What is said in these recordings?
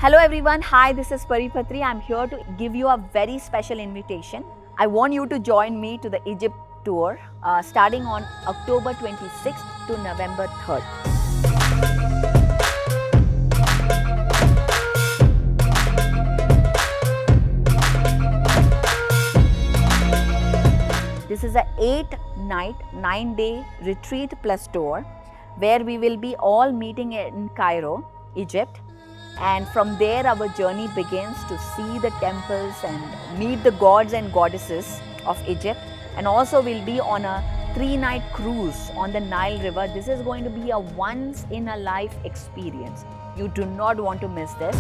Hello everyone, hi, this is Paripatri. I'm here to give you a very special invitation. I want you to join me to the Egypt tour starting on October 26th to November 3rd. This is a 8-night, 9-day retreat plus tour where we will be all meeting in Cairo, Egypt. And from there our journey begins to see the temples and meet the gods and goddesses of Egypt. And also we'll be on a 3-night cruise on the Nile River. This is going to be a once in a life experience. You do not want to miss this.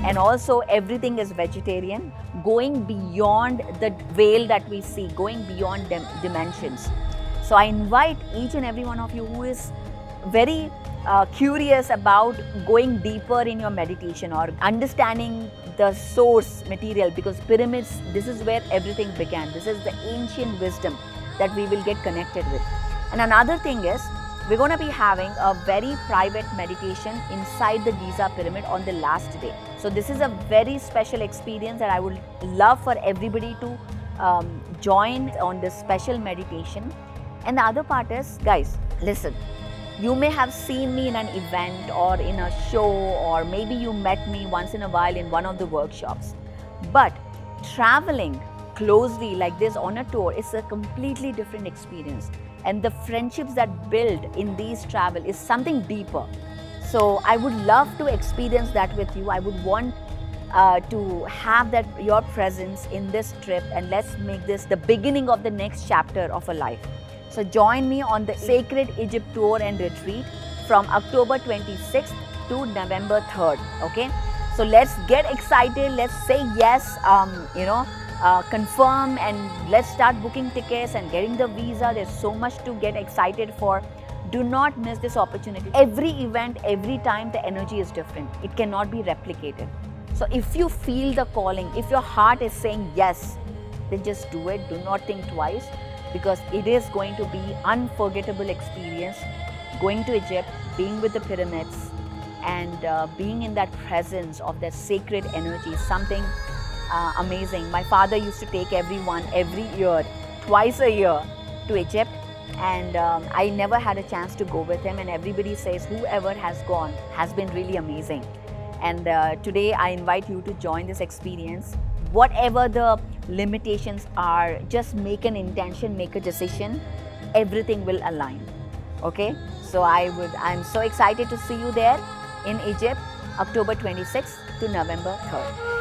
And also everything is vegetarian, going beyond the veil that we see, going beyond dimensions. So I invite each and every one of you who is very curious about going deeper in your meditation or understanding the source material, because pyramids, this is where everything began. This is the ancient wisdom that we will get connected with. And another thing is, we're going to be having a very private meditation inside the Giza pyramid on the last day. So this is a very special experience that I would love for everybody to join on this special meditation. And the other part is, guys, listen, you may have seen me in an event or in a show, or maybe you met me once in a while in one of the workshops. But traveling closely like this on a tour is a completely different experience. And the friendships that build in these travel is something deeper. So I would love to experience that with you. I would want to have that your presence in this trip, and let's make this the beginning of the next chapter of a life. So join me on the Sacred Egypt tour and retreat from October 26th to November 3rd. Okay, so let's get excited. Let's say yes. Confirm, and let's start booking tickets and getting the visa. There's so much to get excited for. Do not miss this opportunity. Every event, every time, the energy is different. It cannot be replicated. So if you feel the calling, if your heart is saying yes, then just do it. Do not think twice, because it is going to be unforgettable experience. Going to Egypt, being with the pyramids, and being in that presence of that sacred energy, something amazing. My father used to take everyone every year, twice a year, to Egypt, and I never had a chance to go with him, and everybody says whoever has gone has been really amazing. And today I invite you to join this experience. Whatever the limitations are, just make an intention, make a decision, everything will align. Okay, so I'm so excited to see you there in Egypt, October 26th to November 3rd.